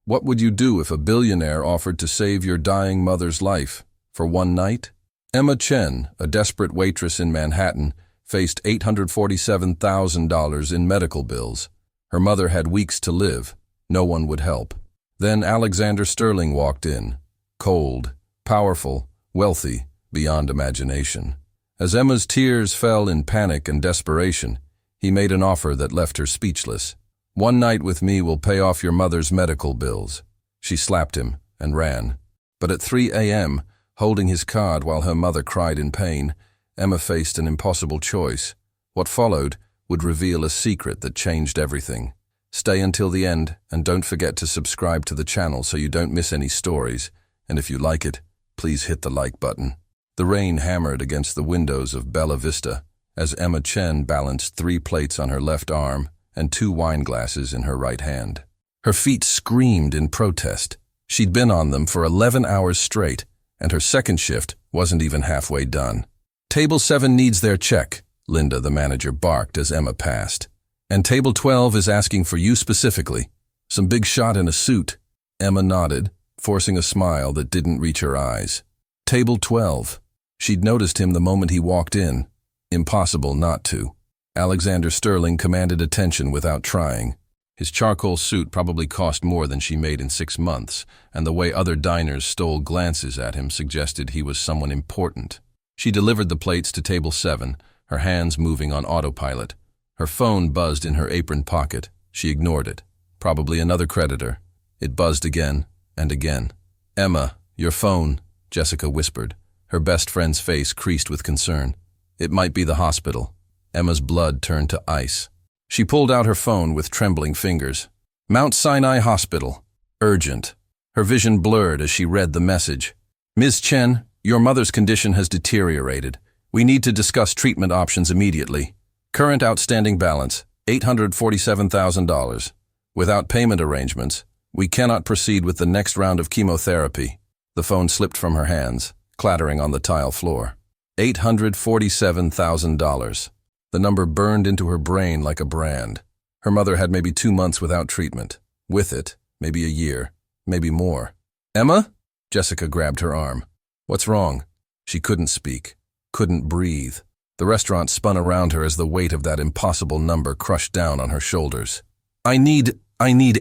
What would you do if a billionaire offered to save your dying mother's life for one night? Emma Chen, a desperate waitress in Manhattan, faced $847,000 in medical bills. Her mother had weeks to live. No one would help. Then Alexander Sterling walked in. Cold, powerful, wealthy, beyond imagination. As Emma's tears fell in panic and desperation, he made an offer that left her speechless. "One night with me will pay off your mother's medical bills." She slapped him and ran. But at 3 a.m., holding his card while her mother cried in pain, Emma faced an impossible choice. What followed would reveal a secret that changed everything. Stay until the end, and don't forget to subscribe to the channel so you don't miss any stories. And if you like it, please hit the like button. The rain hammered against the windows of Bella Vista as Emma Chen balanced 3 plates on her left arm and 2 wine glasses in her right hand. Her feet screamed in protest. She'd been on them for 11 hours straight, and her second shift wasn't even halfway done. "Table 7 needs their check," Linda, the manager, barked as Emma passed. "And table 12 is asking for you specifically. Some big shot in a suit." Emma nodded, forcing a smile that didn't reach her eyes. Table 12. She'd noticed him the moment he walked in. Impossible not to. Alexander Sterling commanded attention without trying. His charcoal suit probably cost more than she made in 6 months, and the way other diners stole glances at him suggested he was someone important. She delivered the plates to table 7, her hands moving on autopilot. Her phone buzzed in her apron pocket. She ignored it. Probably another creditor. It buzzed again and again. "Emma, your phone," Jessica whispered. Her best friend's face creased with concern. It might be the hospital. Emma's blood turned to ice. She pulled out her phone with trembling fingers. "Mount Sinai Hospital. Urgent." Her vision blurred as she read the message. "Ms. Chen, your mother's condition has deteriorated. We need to discuss treatment options immediately. Current outstanding balance, $847,000. Without payment arrangements, we cannot proceed with the next round of chemotherapy." The phone slipped from her hands, clattering on the tile floor. $847,000. The number burned into her brain like a brand. Her mother had maybe 2 months without treatment. With it, maybe a year, maybe more. "Emma?" Jessica grabbed her arm. "What's wrong?" She couldn't speak, couldn't breathe. The restaurant spun around her as the weight of that impossible number crushed down on her shoulders. I need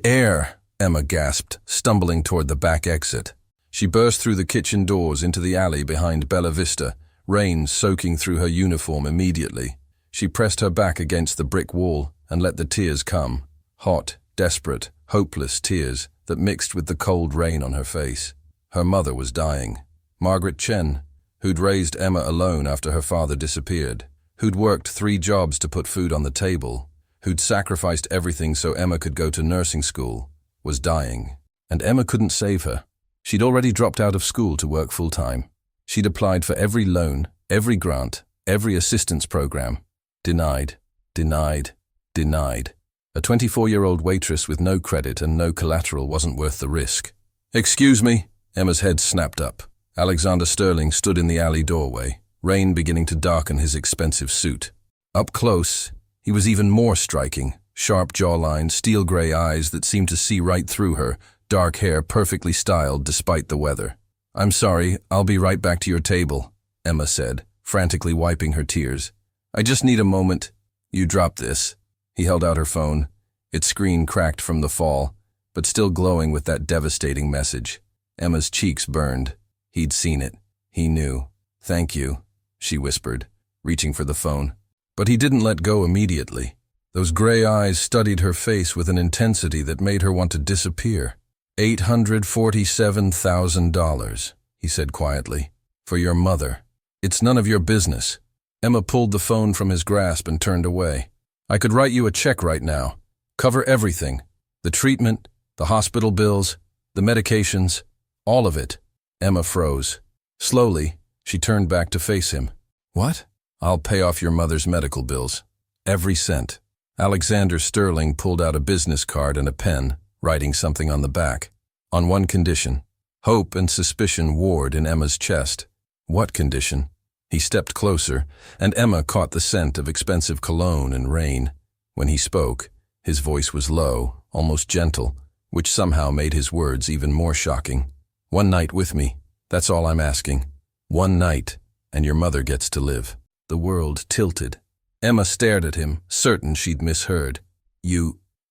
air," Emma gasped, stumbling toward the back exit. She burst through the kitchen doors into the alley behind Bella Vista, rain soaking through her uniform immediately. She pressed her back against the brick wall and let the tears come. Hot, desperate, hopeless tears that mixed with the cold rain on her face. Her mother was dying. Margaret Chen, who'd raised Emma alone after her father disappeared, who'd worked 3 jobs to put food on the table, who'd sacrificed everything so Emma could go to nursing school, was dying. And Emma couldn't save her. She'd already dropped out of school to work full-time. She'd applied for every loan, every grant, every assistance program. Denied, denied, denied. A 24-year-old waitress with no credit and no collateral wasn't worth the risk. "Excuse me," Emma's head snapped up. Alexander Sterling stood in the alley doorway, rain beginning to darken his expensive suit. Up close, he was even more striking. Sharp jawline, steel-gray eyes that seemed to see right through her, dark hair perfectly styled despite the weather. "I'm sorry, I'll be right back to your table," Emma said, frantically wiping her tears. "I just need a moment." "You drop this." He held out her phone. Its screen cracked from the fall, but still glowing with that devastating message. Emma's cheeks burned. He'd seen it. He knew. "Thank you," she whispered, reaching for the phone. But he didn't let go immediately. Those gray eyes studied her face with an intensity that made her want to disappear. $847,000, he said quietly. "For your mother. It's none of your business." Emma pulled the phone from his grasp and turned away. "I could write you a check right now. Cover everything. The treatment, the hospital bills, the medications, all of it." Emma froze. Slowly, she turned back to face him. "What?" "I'll pay off your mother's medical bills. Every cent." Alexander Sterling pulled out a business card and a pen, writing something on the back. "On one condition." Hope and suspicion warred in Emma's chest. What condition? He stepped closer, and Emma caught the scent of expensive cologne and rain. When he spoke, his voice was low, almost gentle, which somehow made his words even more shocking. "One night with me, that's all I'm asking. One night, and your mother gets to live." The world tilted. Emma stared at him, certain she'd misheard.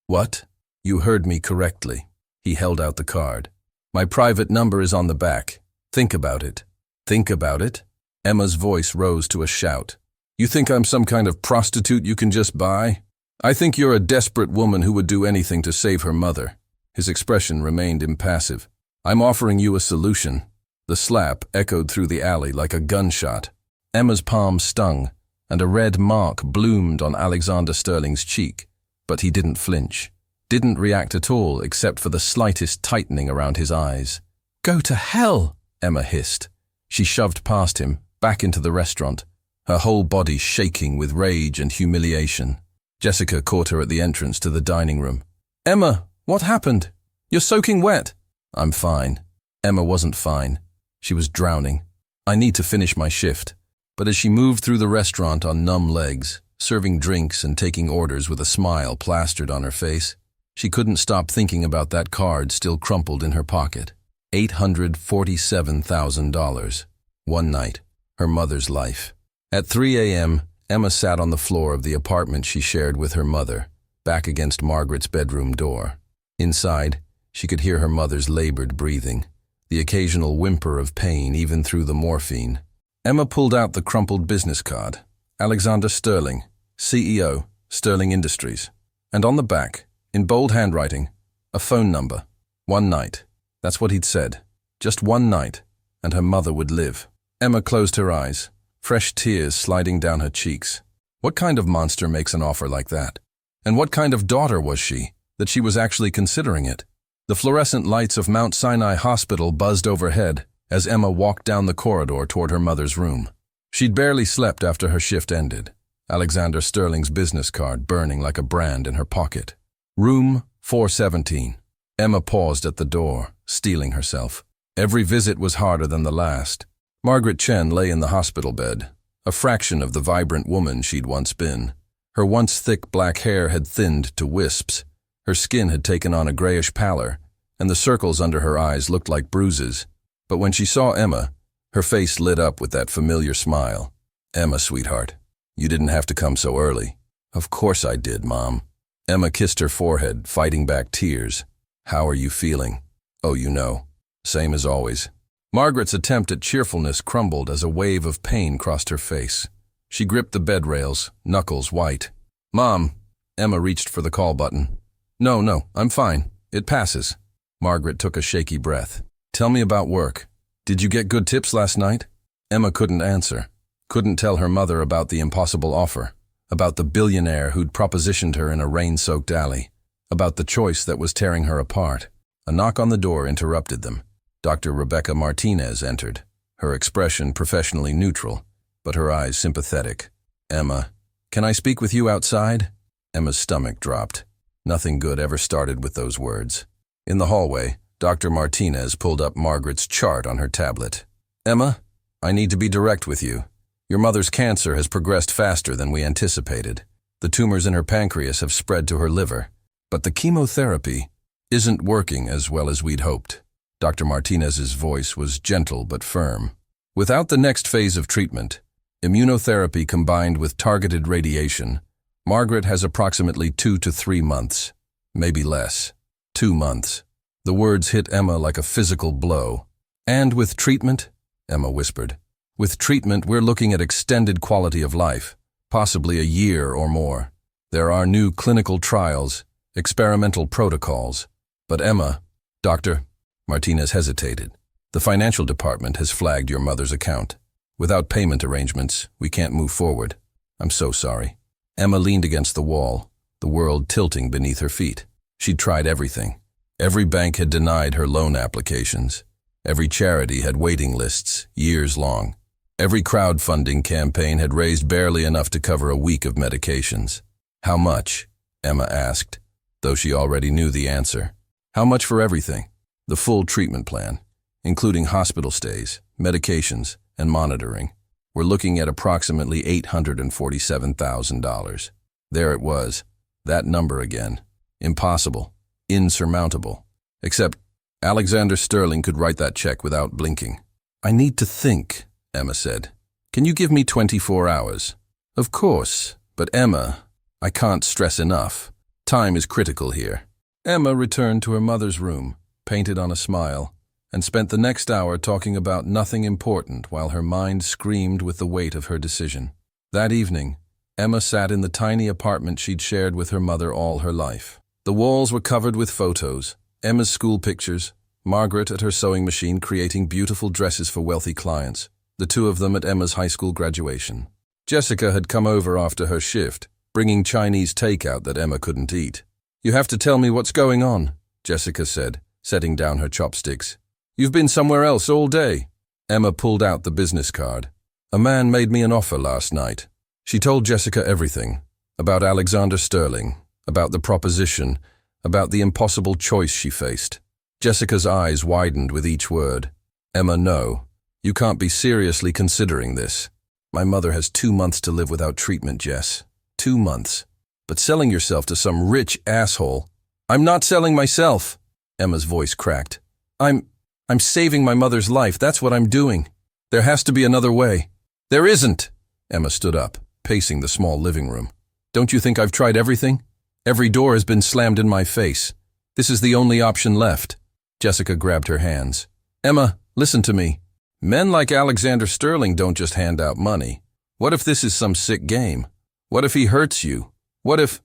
What? You heard me correctly." He held out the card. "My private number is on the back. Think about it." "Think about it?" Emma's voice rose to a shout. "You think I'm some kind of prostitute you can just buy? I think you're a desperate woman who would do anything to save her mother." His expression remained impassive. "I'm offering you a solution." The slap echoed through the alley like a gunshot. Emma's palm stung, and a red mark bloomed on Alexander Sterling's cheek, but he didn't flinch. Didn't react at all except for the slightest tightening around his eyes. "Go to hell!" Emma hissed. She shoved past him, back into the restaurant, her whole body shaking with rage and humiliation. Jessica caught her at the entrance to the dining room. "Emma, what happened? You're soaking wet." "I'm fine." Emma wasn't fine. She was drowning. "I need to finish my shift." But as she moved through the restaurant on numb legs, serving drinks and taking orders with a smile plastered on her face, she couldn't stop thinking about that card still crumpled in her pocket. $847,000. One night. Her mother's life. At 3 a.m., Emma sat on the floor of the apartment she shared with her mother, back against Margaret's bedroom door. Inside, she could hear her mother's labored breathing, the occasional whimper of pain even through the morphine. Emma pulled out the crumpled business card. Alexander Sterling, CEO, Sterling Industries. And on the back, in bold handwriting, a phone number. One night. That's what he'd said. Just one night, and her mother would live. Emma closed her eyes, fresh tears sliding down her cheeks. What kind of monster makes an offer like that? And what kind of daughter was she, that she was actually considering it? The fluorescent lights of Mount Sinai Hospital buzzed overhead as Emma walked down the corridor toward her mother's room. She'd barely slept after her shift ended, Alexander Sterling's business card burning like a brand in her pocket. Room 417. Emma paused at the door, steeling herself. Every visit was harder than the last. Margaret Chen lay in the hospital bed, a fraction of the vibrant woman she'd once been. Her once thick black hair had thinned to wisps. Her skin had taken on a grayish pallor, and the circles under her eyes looked like bruises. But when she saw Emma, her face lit up with that familiar smile. "Emma, sweetheart, you didn't have to come so early." "Of course I did, Mom." Emma kissed her forehead, fighting back tears. "How are you feeling?" "Oh, you know, same as always." Margaret's attempt at cheerfulness crumbled as a wave of pain crossed her face. She gripped the bed rails, knuckles white. "Mom." Emma reached for the call button. No, I'm fine. It passes." Margaret took a shaky breath. "Tell me about work. Did you get good tips last night?" Emma couldn't answer. Couldn't tell her mother about the impossible offer, about the billionaire who'd propositioned her in a rain-soaked alley, about the choice that was tearing her apart. A knock on the door interrupted them. Dr. Rebecca Martinez entered, her expression professionally neutral, but her eyes sympathetic. "Emma, can I speak with you outside?" Emma's stomach dropped. Nothing good ever started with those words. In the hallway, Dr. Martinez pulled up Margaret's chart on her tablet. "Emma, I need to be direct with you. Your mother's cancer has progressed faster than we anticipated. The tumors in her pancreas have spread to her liver, but the chemotherapy isn't working as well as we'd hoped." Dr. Martinez's voice was gentle but firm. "Without the next phase of treatment, immunotherapy combined with targeted radiation, Margaret has approximately 2 to 3 months, maybe less. 2 months. The words hit Emma like a physical blow. "And with treatment," Emma whispered, "with treatment we're looking at extended quality of life, possibly a year or more. There are new clinical trials, experimental protocols. But Emma..." "Doctor," Martinez hesitated. "The financial department has flagged your mother's account. Without payment arrangements, we can't move forward. I'm so sorry." Emma leaned against the wall, the world tilting beneath her feet. She'd tried everything. Every bank had denied her loan applications. Every charity had waiting lists, years long. Every crowdfunding campaign had raised barely enough to cover a week of medications. "How much?" Emma asked, though she already knew the answer. "How much for everything? The full treatment plan, including hospital stays, medications, and monitoring. We're looking at approximately $847,000. There it was, that number again. Impossible, insurmountable. Except Alexander Sterling could write that check without blinking. "I need to think," Emma said. "Can you give me 24 hours? "Of course, but Emma, I can't stress enough. Time is critical here." Emma returned to her mother's room, painted on a smile, and spent the next hour talking about nothing important while her mind screamed with the weight of her decision. That evening, Emma sat in the tiny apartment she'd shared with her mother all her life. The walls were covered with photos, Emma's school pictures, Margaret at her sewing machine creating beautiful dresses for wealthy clients, the two of them at Emma's high school graduation. Jessica had come over after her shift, bringing Chinese takeout that Emma couldn't eat. "You have to tell me what's going on," Jessica said, setting down her chopsticks. "You've been somewhere else all day." Emma pulled out the business card. "A man made me an offer last night." She told Jessica everything, about Alexander Sterling, about the proposition, about the impossible choice she faced. Jessica's eyes widened with each word. "Emma, no. You can't be seriously considering this. My mother has 2 months to live without treatment, Jess. 2 months. But selling yourself to some rich asshole—" "I'm not selling myself," Emma's voice cracked. I'm saving my mother's life, that's what I'm doing. There has to be another way." "There isn't." Emma stood up, pacing the small living room. "Don't you think I've tried everything? Every door has been slammed in my face. This is the only option left." Jessica grabbed her hands. "Emma, listen to me. Men like Alexander Sterling don't just hand out money. What if this is some sick game? What if he hurts you? What if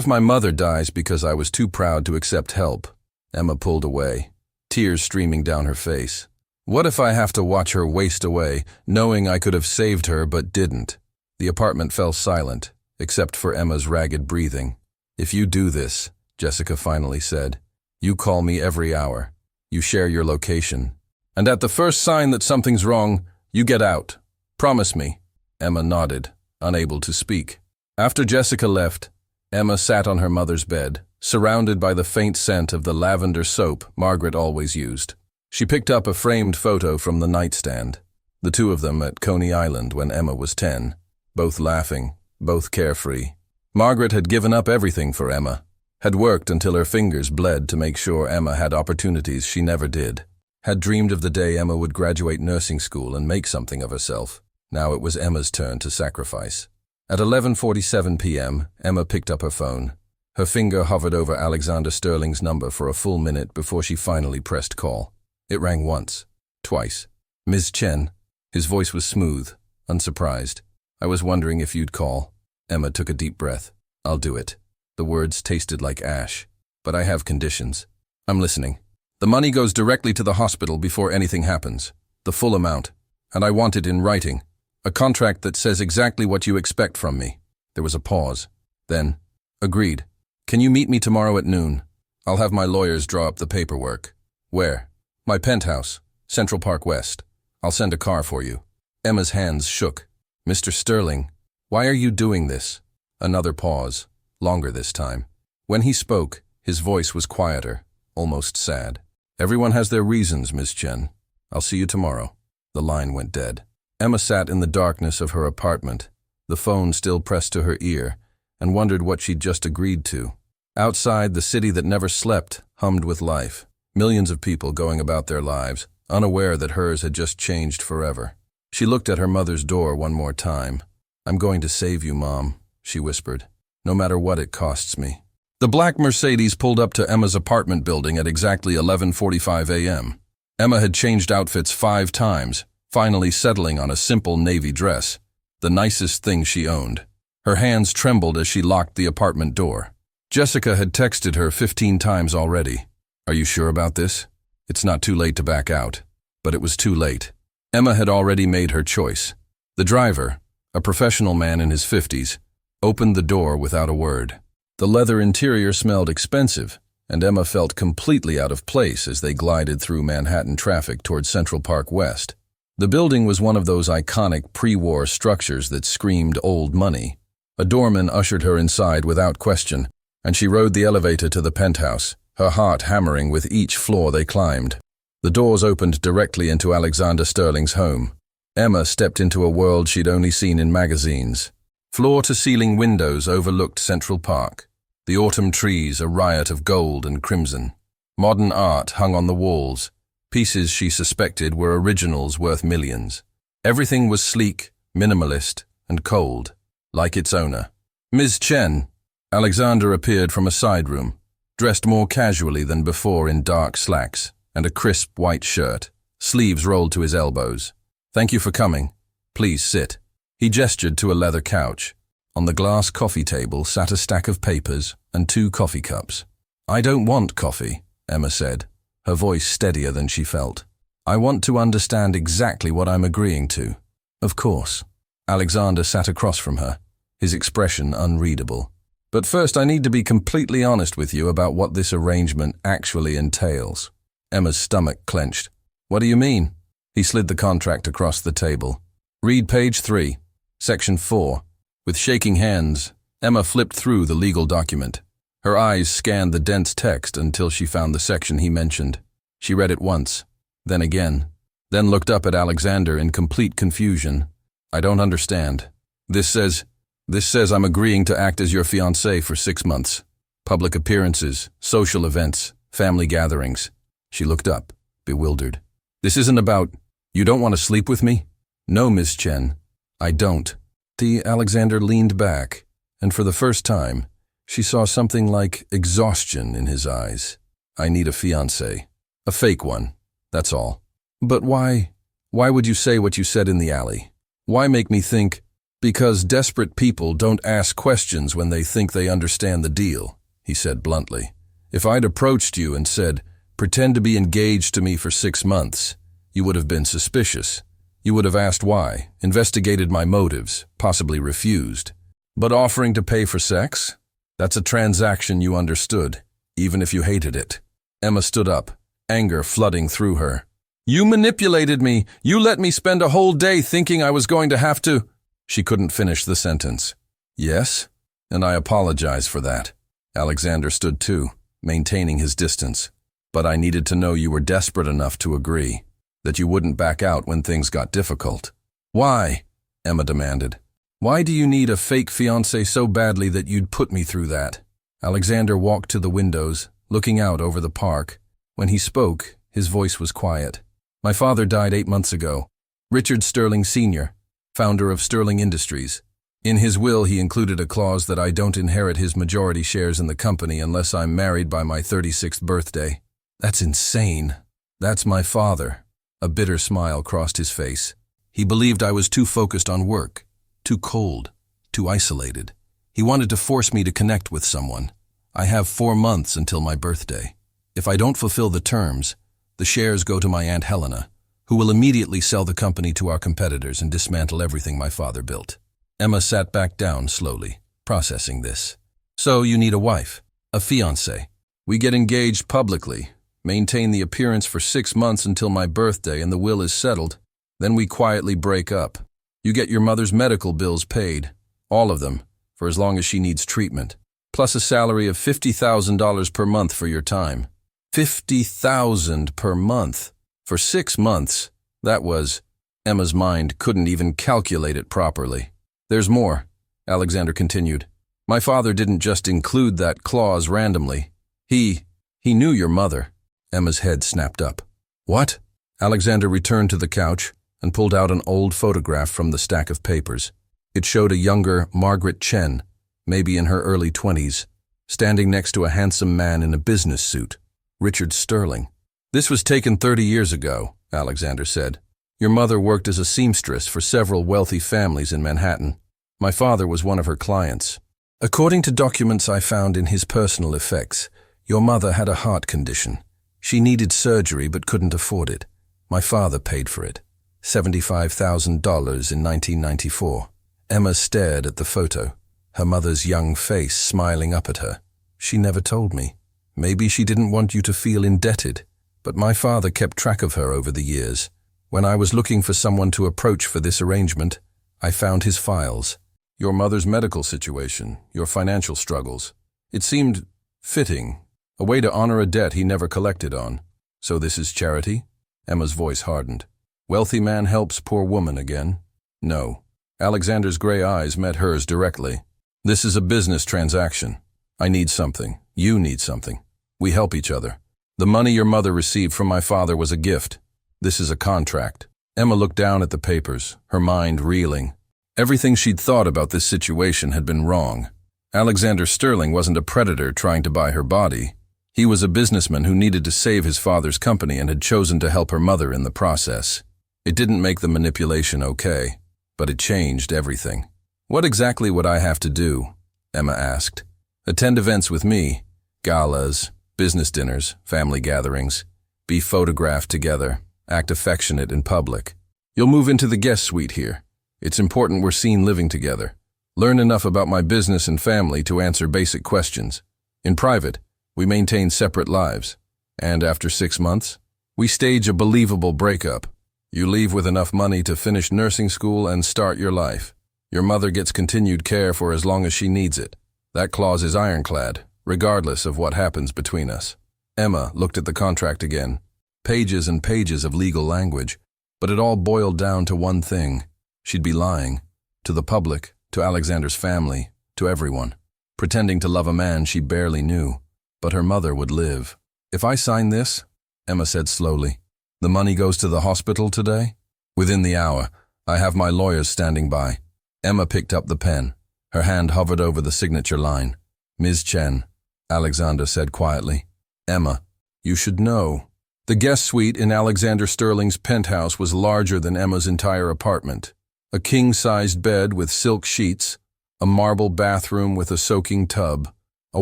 my mother dies because I was too proud to accept help?" Emma pulled away, tears streaming down her face. "What if I have to watch her waste away, knowing I could have saved her but didn't?" The apartment fell silent, except for Emma's ragged breathing. "If you do this," Jessica finally said, "you call me every hour. You share your location. And at the first sign that something's wrong, you get out. Promise me." Emma nodded, unable to speak. After Jessica left, Emma sat on her mother's bed, surrounded by the faint scent of the lavender soap Margaret always used. She picked up a framed photo from the nightstand, the two of them at Coney Island when Emma was 10, both laughing, both carefree. Margaret had given up everything for Emma, had worked until her fingers bled to make sure Emma had opportunities she never did, had dreamed of the day Emma would graduate nursing school and make something of herself. Now it was Emma's turn to sacrifice. At 11:47 p.m., Emma picked up her phone. Her finger hovered over Alexander Sterling's number for a full minute before she finally pressed call. It rang once, twice. "Ms. Chen." His voice was smooth, unsurprised. "I was wondering if you'd call." Emma took a deep breath. "I'll do it." The words tasted like ash. "But I have conditions." "I'm listening." "The money goes directly to the hospital before anything happens. The full amount. And I want it in writing. A contract that says exactly what you expect from me." There was a pause. Then, "Agreed. Can you meet me tomorrow at noon? I'll have my lawyers draw up the paperwork." "Where?" "My penthouse, Central Park West. I'll send a car for you." Emma's hands shook. "Mr. Sterling, why are you doing this?" Another pause, longer this time. When he spoke, his voice was quieter, almost sad. "Everyone has their reasons, Miss Chen. I'll see you tomorrow." The line went dead. Emma sat in the darkness of her apartment, the phone still pressed to her ear, and wondered what she'd just agreed to. Outside, the city that never slept hummed with life. Millions of people going about their lives, unaware that hers had just changed forever. She looked at her mother's door one more time. "I'm going to save you, Mom," she whispered, "no matter what it costs me." The black Mercedes pulled up to Emma's apartment building at exactly 11:45 a.m. Emma had changed outfits 5 times, finally settling on a simple navy dress, the nicest thing she owned. Her hands trembled as she locked the apartment door. Jessica had texted her 15 times already. "Are you sure about this? It's not too late to back out." But it was too late. Emma had already made her choice. The driver, a professional man in his 50s, opened the door without a word. The leather interior smelled expensive, and Emma felt completely out of place as they glided through Manhattan traffic toward Central Park West. The building was one of those iconic pre-war structures that screamed old money. A doorman ushered her inside without question, and she rode the elevator to the penthouse, her heart hammering with each floor they climbed. The doors opened directly into Alexander Sterling's home. Emma stepped into a world she'd only seen in magazines. Floor-to-ceiling windows overlooked Central Park, the autumn trees a riot of gold and crimson. Modern art hung on the walls. Pieces she suspected were originals worth millions. Everything was sleek, minimalist, and cold, like its owner. Ms. Chen. Alexander appeared from a side room, dressed more casually than before in dark slacks and a crisp white shirt, sleeves rolled to his elbows. "Thank you for coming. Please sit." He gestured to a leather couch. On the glass coffee table sat a stack of papers and 2 coffee cups. "I don't want coffee," Emma said, her voice steadier than she felt. "I want to understand exactly what I'm agreeing to." "Of course." Alexander sat across from her, his expression unreadable. "But first I need to be completely honest with you about what this arrangement actually entails." Emma's stomach clenched. "What do you mean?" He slid the contract across the table. "Read page 3, section 4. With shaking hands, Emma flipped through the legal document. Her eyes scanned the dense text until she found the section he mentioned. She read it once, then again, then looked up at Alexander in complete confusion. "I don't understand. This says I'm agreeing to act as your fiancé for 6 months. Public appearances, social events, family gatherings." She looked up, bewildered. "This isn't about, you don't want to sleep with me?" "No, Miss Chen, I don't." Alexander leaned back, and for the first time, she saw something like exhaustion in his eyes. "I need a fiancé. A fake one, that's all." "But why would you say what you said in the alley? Why make me think?" "Because desperate people don't ask questions when they think they understand the deal," he said bluntly. "If I'd approached you and said, 'Pretend to be engaged to me for 6 months,' you would have been suspicious. You would have asked why, investigated my motives, possibly refused. But offering to pay for sex? That's a transaction you understood, even if you hated it." Emma stood up, anger flooding through her. "You manipulated me. You let me spend a whole day thinking I was going to have to—" She couldn't finish the sentence. "Yes, and I apologize for that." Alexander stood too, maintaining his distance. "But I needed to know you were desperate enough to agree, that you wouldn't back out when things got difficult." "Why?" Emma demanded. "Why do you need a fake fiancé so badly that you'd put me through that?" Alexander walked to the windows, looking out over the park. When he spoke, his voice was quiet. "My father died 8 months ago. Richard Sterling Sr., founder of Sterling Industries. In his will, he included a clause that I don't inherit his majority shares in the company unless I'm married by my 36th birthday. That's insane. That's my father." A bitter smile crossed his face. "He believed I was too focused on work, too cold, too isolated. He wanted to force me to connect with someone. I have 4 months until my birthday. If I don't fulfill the terms, the shares go to my Aunt Helena, who will immediately sell the company to our competitors and dismantle everything my father built." Emma sat back down slowly, processing this. "So you need a wife, a fiancé. We get engaged publicly, maintain the appearance for 6 months until my birthday and the will is settled. Then we quietly break up. You get your mother's medical bills paid, all of them, for as long as she needs treatment, plus a salary of $50,000 per month for your time." $50,000 per month? For 6 months? That was— Emma's mind couldn't even calculate it properly. "There's more," Alexander continued. "My father didn't just include that clause randomly. He knew your mother." Emma's head snapped up. "What?" Alexander returned to the couch and pulled out an old photograph from the stack of papers. It showed a younger Margaret Chen, maybe in her early 20s, standing next to a handsome man in a business suit, Richard Sterling. "This was taken 30 years ago," Alexander said. "Your mother worked as a seamstress for several wealthy families in Manhattan. My father was one of her clients. According to documents I found in his personal effects, your mother had a heart condition. She needed surgery but couldn't afford it. My father paid for it. $75,000 in 1994. Emma stared at the photo, her mother's young face smiling up at her. "She never told me. Maybe she didn't want you to feel indebted, but my father kept track of her over the years. When I was looking for someone to approach for this arrangement, I found his files. Your mother's medical situation, your financial struggles. It seemed fitting, a way to honor a debt he never collected on. So this is charity?" Emma's voice hardened. "Wealthy man helps poor woman again?" "No." Alexander's gray eyes met hers directly. "This is a business transaction. I need something. You need something. We help each other. The money your mother received from my father was a gift. This is a contract. Emma looked down at the papers, her mind reeling. Everything she'd thought about this situation had been wrong. Alexander Sterling wasn't a predator trying to buy her body. He was a businessman who needed to save his father's company and had chosen to help her mother in the process. It didn't make the manipulation okay, but it changed everything. What exactly would I have to do? Emma asked. Attend events with me, galas, business dinners, family gatherings, be photographed together, act affectionate in public. You'll move into the guest suite here. It's important we're seen living together. Learn enough about my business and family to answer basic questions. In private, we maintain separate lives. And after 6 months, we stage a believable breakup. You leave with enough money to finish nursing school and start your life. Your mother gets continued care for as long as she needs it. That clause is ironclad, regardless of what happens between us. Emma looked at the contract again. Pages and pages of legal language, but it all boiled down to one thing. She'd be lying. To the public, to Alexander's family, to everyone. Pretending to love a man she barely knew. But her mother would live. If I sign this, Emma said slowly, the money goes to the hospital today? Within the hour, I have my lawyers standing by. Emma picked up the pen. Her hand hovered over the signature line. Ms. Chen, Alexander said quietly. Emma, you should know. The guest suite in Alexander Sterling's penthouse was larger than Emma's entire apartment. A king-sized bed with silk sheets, a marble bathroom with a soaking tub, a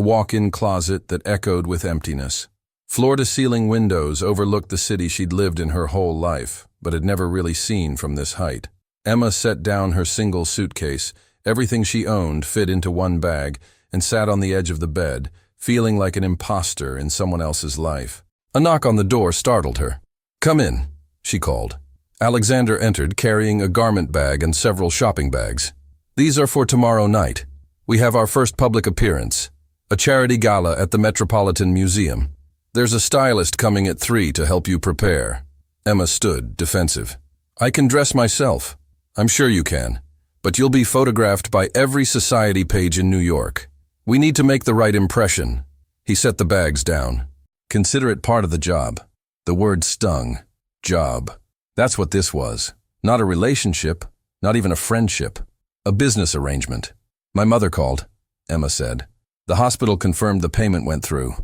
walk-in closet that echoed with emptiness. Floor-to-ceiling windows overlooked the city she'd lived in her whole life, but had never really seen from this height. Emma set down her single suitcase. Everything she owned fit into one bag, and sat on the edge of the bed, feeling like an imposter in someone else's life. A knock on the door startled her. Come in, she called. Alexander entered carrying a garment bag and several shopping bags. These are for tomorrow night. We have our first public appearance, a charity gala at the Metropolitan Museum. There's a stylist coming at 3 to help you prepare. Emma stood, defensive. I can dress myself. I'm sure you can. But you'll be photographed by every society page in New York. We need to make the right impression. He set the bags down. Consider it part of the job. The word stung. Job. That's what this was. Not a relationship, not even a friendship. A business arrangement. My mother called, Emma said. The hospital confirmed the payment went through.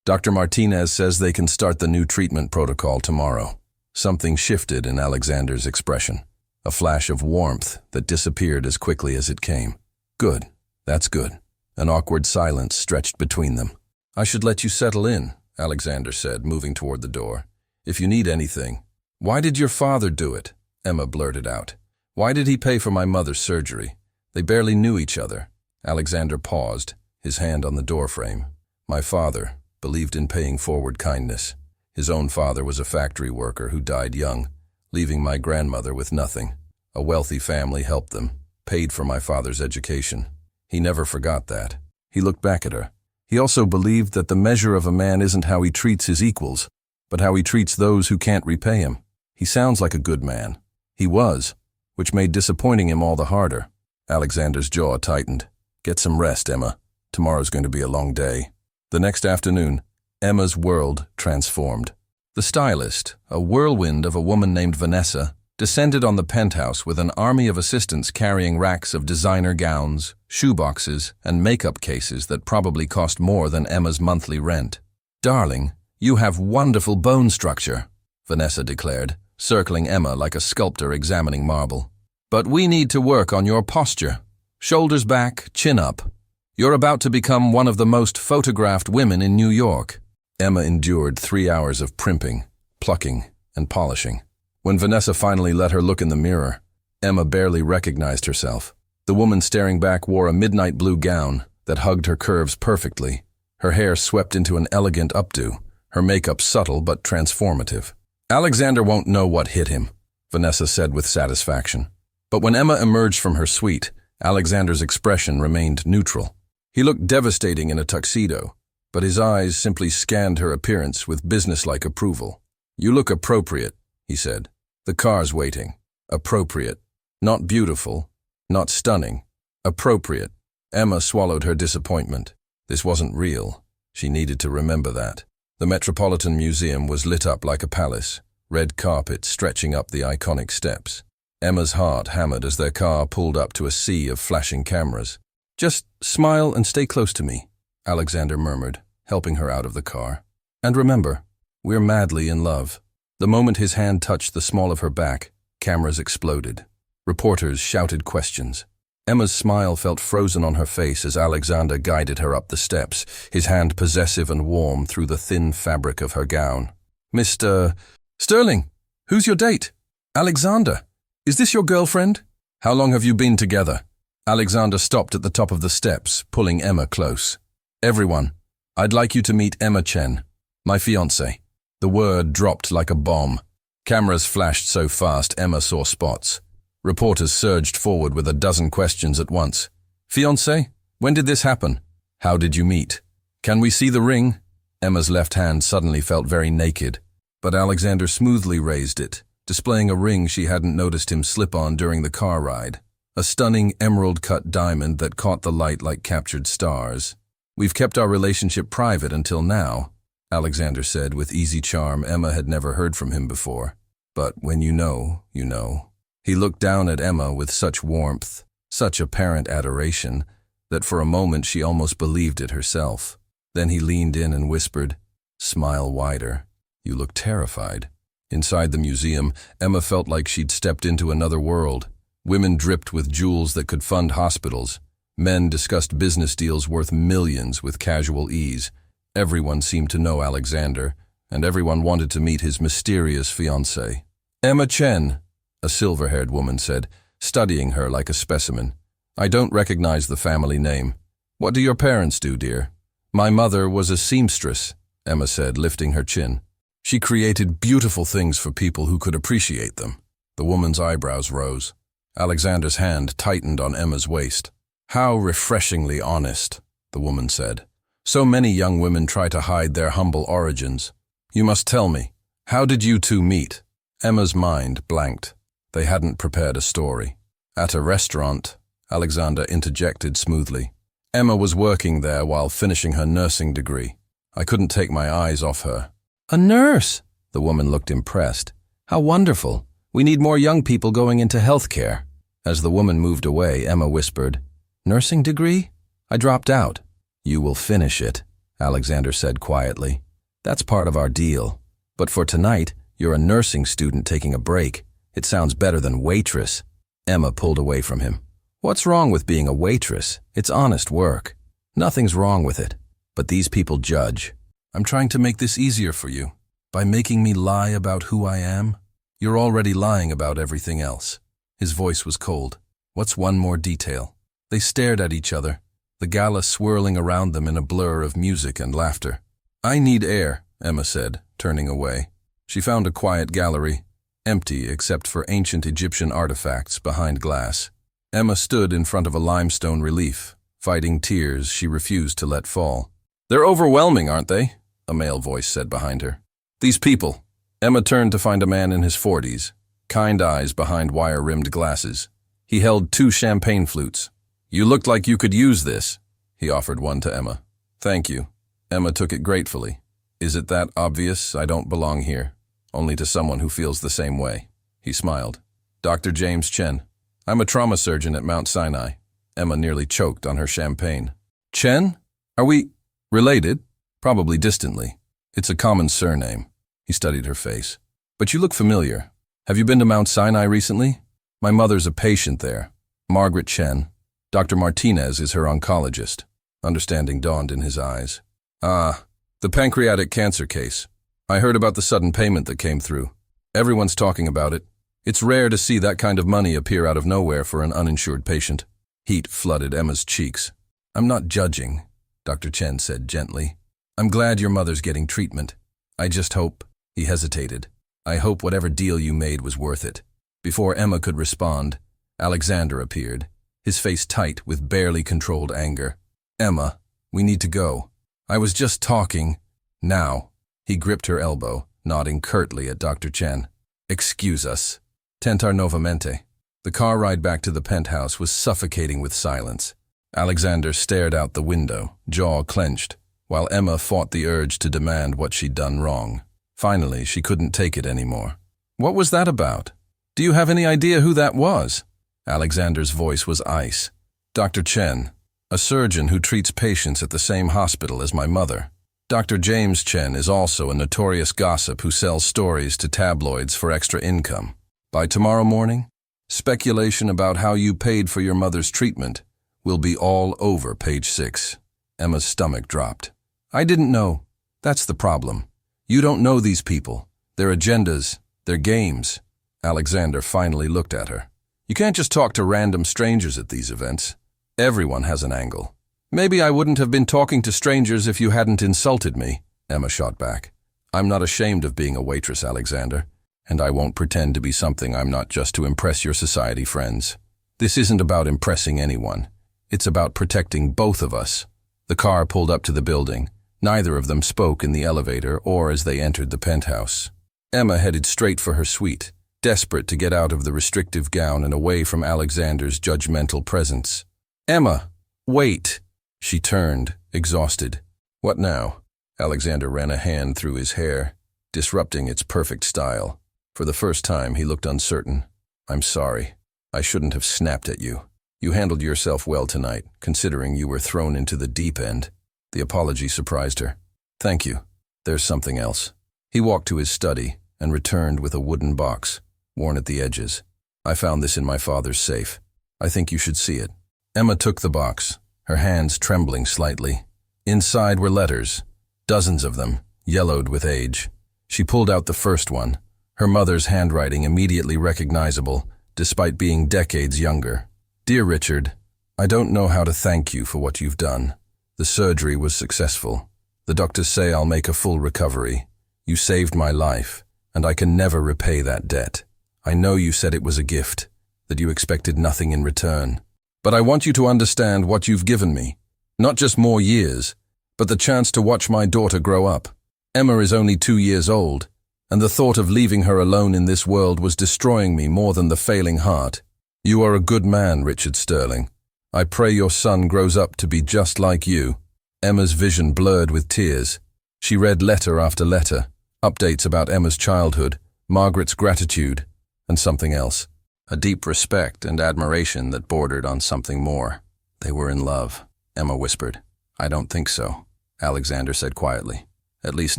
Dr. Martinez says they can start the new treatment protocol tomorrow. Something shifted in Alexander's expression. A flash of warmth that disappeared as quickly as it came. Good. That's good. An awkward silence stretched between them. I should let you settle in, Alexander said, moving toward the door. If you need anything. Why did your father do it? Emma blurted out. Why did he pay for my mother's surgery? They barely knew each other. Alexander paused, his hand on the doorframe. My father believed in paying forward kindness. His own father was a factory worker who died young, leaving my grandmother with nothing. A wealthy family helped them, paid for my father's education. He never forgot that. He looked back at her. He also believed that the measure of a man isn't how he treats his equals, but how he treats those who can't repay him. He sounds like a good man. He was, which made disappointing him all the harder. Alexander's jaw tightened. Get some rest, Emma. Tomorrow's going to be a long day. The next afternoon, Emma's world transformed. The stylist, a whirlwind of a woman named Vanessa, descended on the penthouse with an army of assistants carrying racks of designer gowns, shoeboxes, and makeup cases that probably cost more than Emma's monthly rent. Darling, you have wonderful bone structure, Vanessa declared, circling Emma like a sculptor examining marble. But we need to work on your posture. Shoulders back, chin up. You're about to become one of the most photographed women in New York. Emma endured 3 hours of primping, plucking, and polishing. When Vanessa finally let her look in the mirror, Emma barely recognized herself. The woman staring back wore a midnight blue gown that hugged her curves perfectly, her hair swept into an elegant updo, her makeup subtle but transformative. Alexander won't know what hit him, Vanessa said with satisfaction. But when Emma emerged from her suite, Alexander's expression remained neutral. He looked devastating in a tuxedo, but his eyes simply scanned her appearance with businesslike approval. You look appropriate, he said. The car's waiting. Appropriate. Not beautiful, not stunning. Appropriate. Emma swallowed her disappointment. This wasn't real. She needed to remember that. The Metropolitan Museum was lit up like a palace, red carpet stretching up the iconic steps. Emma's heart hammered as their car pulled up to a sea of flashing cameras. "Just smile and stay close to me," Alexander murmured, helping her out of the car. "And remember, we're madly in love." The moment his hand touched the small of her back, cameras exploded. Reporters shouted questions. Emma's smile felt frozen on her face as Alexander guided her up the steps, his hand possessive and warm through the thin fabric of her gown. "Mr. Sterling, who's your date?" "Alexander, is this your girlfriend? How long have you been together?" Alexander stopped at the top of the steps, pulling Emma close. "Everyone, I'd like you to meet Emma Chen, my fiancée." The word dropped like a bomb. Cameras flashed so fast Emma saw spots. Reporters surged forward with a dozen questions at once. "Fiancé? When did this happen? How did you meet? Can we see the ring?" Emma's left hand suddenly felt very naked, but Alexander smoothly raised it, displaying a ring she hadn't noticed him slip on during the car ride. A stunning emerald-cut diamond that caught the light like captured stars. "We've kept our relationship private until now," Alexander said with easy charm Emma had never heard from him before. "But when you know, you know." He looked down at Emma with such warmth, such apparent adoration, that for a moment she almost believed it herself. Then he leaned in and whispered, "Smile wider. You look terrified." Inside the museum, Emma felt like she'd stepped into another world. Women dripped with jewels that could fund hospitals. Men discussed business deals worth millions with casual ease. Everyone seemed to know Alexander, and everyone wanted to meet his mysterious fiancée. "Emma Chen," a silver-haired woman said, studying her like a specimen. "I don't recognize the family name. What do your parents do, dear?" "My mother was a seamstress," Emma said, lifting her chin. "She created beautiful things for people who could appreciate them." The woman's eyebrows rose. Alexander's hand tightened on Emma's waist. "How refreshingly honest," the woman said. "So many young women try to hide their humble origins. You must tell me, how did you two meet?" Emma's mind blanked. They hadn't prepared a story. "At a restaurant," Alexander interjected smoothly. "Emma was working there while finishing her nursing degree. I couldn't take my eyes off her." "A nurse?" The woman looked impressed. "How wonderful. We need more young people going into healthcare." As the woman moved away, Emma whispered, "Nursing degree? I dropped out." "You will finish it," Alexander said quietly. "That's part of our deal. But for tonight, you're a nursing student taking a break. It sounds better than waitress." Emma pulled away from him. "What's wrong with being a waitress? It's honest work." "Nothing's wrong with it. But these people judge." "I'm trying to make this easier for you. By making me lie about who I am, you're already lying about everything else." His voice was cold. "What's one more detail?" They stared at each other, the gala swirling around them in a blur of music and laughter. "I need air," Emma said, turning away. She found a quiet gallery, empty except for ancient Egyptian artifacts behind glass. Emma stood in front of a limestone relief, fighting tears she refused to let fall. "They're overwhelming, aren't they?" a male voice said behind her. "These people." Emma turned to find a man in his 40s, kind eyes behind wire-rimmed glasses. He held 2 champagne flutes. "You looked like you could use this." He offered one to Emma. "Thank you." Emma took it gratefully. "Is it that obvious I don't belong here? Only to someone who feels the same way." He smiled. "Dr. James Chen. I'm a trauma surgeon at Mount Sinai." Emma nearly choked on her champagne. "Chen? Are we related?" "Probably distantly. It's a common surname." He studied her face. "But you look familiar. Have you been to Mount Sinai recently?" "My mother's a patient there. Margaret Chen. Dr. Martinez is her oncologist." Understanding dawned in his eyes. "Ah, the pancreatic cancer case. I heard about the sudden payment that came through. Everyone's talking about it. It's rare to see that kind of money appear out of nowhere for an uninsured patient." Heat flooded Emma's cheeks. "I'm not judging," Dr. Chen said gently. "I'm glad your mother's getting treatment. I just hope—" He hesitated. "I hope whatever deal you made was worth it." Before Emma could respond, Alexander appeared, his face tight with barely controlled anger. "Emma, we need to go. I was just talking." "Now." He gripped her elbow, nodding curtly at Dr. Chen. "Excuse us. Tentar novamente." The car ride back to the penthouse was suffocating with silence. Alexander stared out the window, jaw clenched. while Emma fought the urge to demand what she'd done wrong. Finally, she couldn't take it anymore. "What was that about? Do you have any idea who that was?" Alexander's voice was ice. "Dr. Chen, a surgeon who treats patients at the same hospital as my mother. Dr. James Chen is also a notorious gossip who sells stories to tabloids for extra income. By tomorrow morning, speculation about how you paid for your mother's treatment will be all over page 6. Emma's stomach dropped. "I didn't know. That's the problem. You don't know these people, their agendas, their games." Alexander finally looked at her. "You can't just talk to random strangers at these events. Everyone has an angle." "Maybe I wouldn't have been talking to strangers if you hadn't insulted me," Emma shot back. "I'm not ashamed of being a waitress, Alexander, and I won't pretend to be something I'm not just to impress your society friends. This isn't about impressing anyone. It's about protecting both of us." The car pulled up to the building. Neither of them spoke in the elevator or as they entered the penthouse. Emma headed straight for her suite, desperate to get out of the restrictive gown and away from Alexander's judgmental presence. "Emma, wait!" She turned, exhausted. "What now?" Alexander ran a hand through his hair, disrupting its perfect style. For the first time, he looked uncertain. "I'm sorry. I shouldn't have snapped at you. You handled yourself well tonight, considering you were thrown into the deep end." The apology surprised her. "Thank you. There's something else." He walked to his study and returned with a wooden box, worn at the edges. "I found this in my father's safe. I think you should see it." Emma took the box, her hands trembling slightly. Inside were letters, dozens of them, yellowed with age. She pulled out the first one, her mother's handwriting immediately recognizable, despite being decades younger. "Dear Richard, I don't know how to thank you for what you've done. The surgery was successful. The doctors say I'll make a full recovery. You saved my life, and I can never repay that debt. I know you said it was a gift, that you expected nothing in return. But I want you to understand what you've given me. Not just more years, but the chance to watch my daughter grow up. Emma is only 2 years old, and the thought of leaving her alone in this world was destroying me more than the failing heart. You are a good man, Richard Sterling. I pray your son grows up to be just like you." Emma's vision blurred with tears. She read letter after letter, updates about Emma's childhood, Margaret's gratitude, and something else. A deep respect and admiration that bordered on something more. "They were in love," Emma whispered. "I don't think so," Alexander said quietly. "At least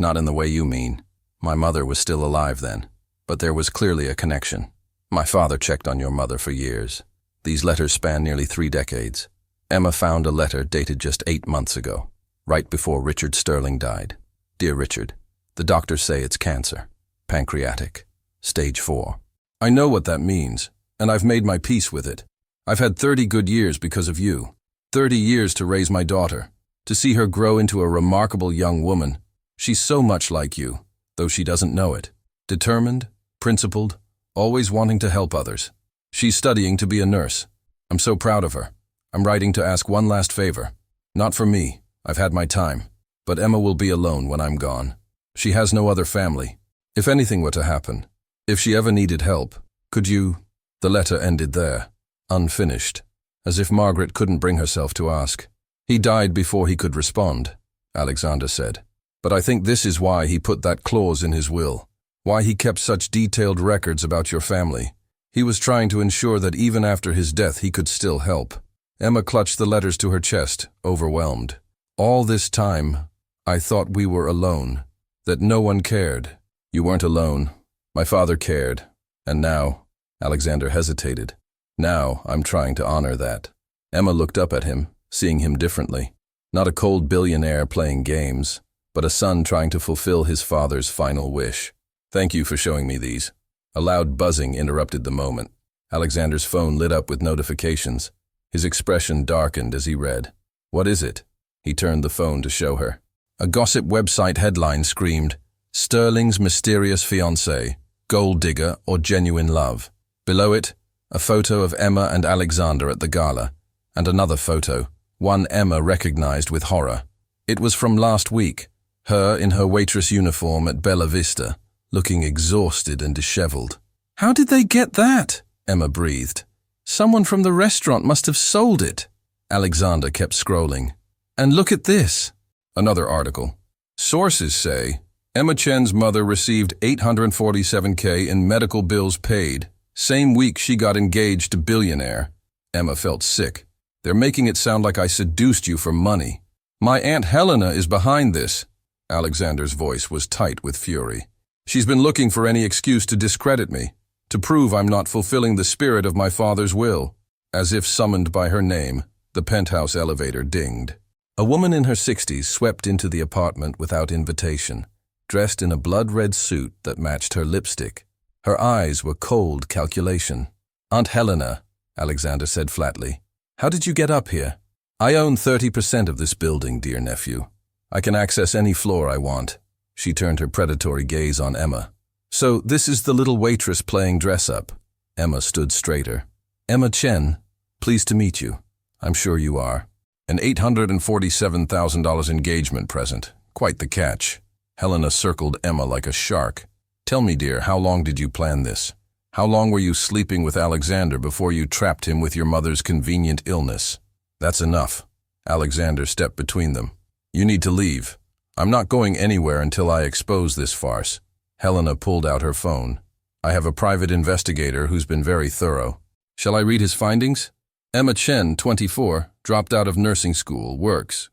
not in the way you mean. My mother was still alive then, but there was clearly a connection. My father checked on your mother for years. These letters span nearly 3 decades. Emma found a letter dated just 8 months ago, right before Richard Sterling died. Dear Richard, the doctors say it's cancer, pancreatic, stage 4. I know what that means, and I've made my peace with it. I've had 30 good years because of you. 30 years to raise my daughter, to see her grow into a remarkable young woman. She's so much like you, though she doesn't know it. Determined, principled, always wanting to help others. She's studying to be a nurse. I'm so proud of her. I'm writing to ask one last favor. Not for me, I've had my time, but Emma will be alone when I'm gone. She has no other family. If anything were to happen, if she ever needed help, could you—" The letter ended there, unfinished, as if Margaret couldn't bring herself to ask. "He died before he could respond," Alexander said. "But I think this is why he put that clause in his will, why he kept such detailed records about your family. He was trying to ensure that even after his death he could still help." Emma clutched the letters to her chest, overwhelmed. "All this time, I thought we were alone, that no one cared." "You weren't alone. My father cared. And now—" Alexander hesitated. "Now I'm trying to honor that." Emma looked up at him, seeing him differently. Not a cold billionaire playing games, but a son trying to fulfill his father's final wish. "Thank you for showing me these." A loud buzzing interrupted the moment. Alexander's phone lit up with notifications. His expression darkened as he read. "What is it?" He turned the phone to show her. A gossip website headline screamed, "Sterling's mysterious fiancée, gold digger or genuine love." Below it, a photo of Emma and Alexander at the gala, and another photo, one Emma recognized with horror. It was from last week, her in her waitress uniform at Bella Vista, looking exhausted and disheveled. "How did they get that?" Emma breathed. "Someone from the restaurant must have sold it." Alexander kept scrolling. "And look at this." Another article. Sources say Emma Chen's mother received $847K in medical bills paid. Same week she got engaged to Billionaire. Emma felt sick. They're making it sound like I seduced you for money. My Aunt Helena is behind this. Alexander's voice was tight with fury. She's been looking for any excuse to discredit me, to prove I'm not fulfilling the spirit of my father's will. As if summoned by her name, the penthouse elevator dinged. A woman in her 60s swept into the apartment without invitation, dressed in a blood-red suit that matched her lipstick. Her eyes were cold calculation. Aunt Helena, Alexander said flatly. How did you get up here? I own 30% of this building, dear nephew. I can access any floor I want. She turned her predatory gaze on Emma. So this is the little waitress playing dress-up. Emma stood straighter. Emma Chen, pleased to meet you. I'm sure you are. An $847,000 engagement present. Quite the catch. Helena circled Emma like a shark. Tell me, dear, how long did you plan this? How long were you sleeping with Alexander before you trapped him with your mother's convenient illness? That's enough. Alexander stepped between them. You need to leave. I'm not going anywhere until I expose this farce. Helena pulled out her phone. I have a private investigator who's been very thorough. Shall I read his findings? Emma Chen, 24, dropped out of nursing school, worked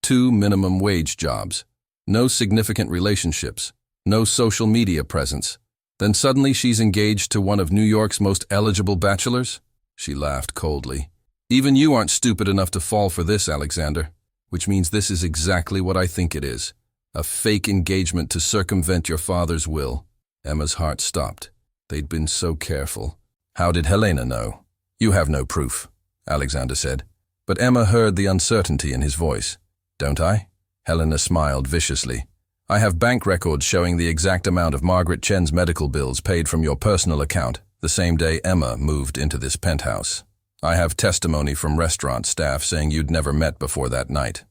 2 minimum wage jobs. No significant relationships. No social media presence. Then suddenly she's engaged to one of New York's most eligible bachelors? She laughed coldly. Even you aren't stupid enough to fall for this, Alexander. Which means this is exactly what I think it is. A fake engagement to circumvent your father's will. Emma's heart stopped. They'd been so careful. How did Helena know? You have no proof, Alexander said. But Emma heard the uncertainty in his voice. Don't I? Helena smiled viciously. I have bank records showing the exact amount of Margaret Chen's medical bills paid from your personal account the same day Emma moved into this penthouse. I have testimony from restaurant staff saying you'd never met before that night.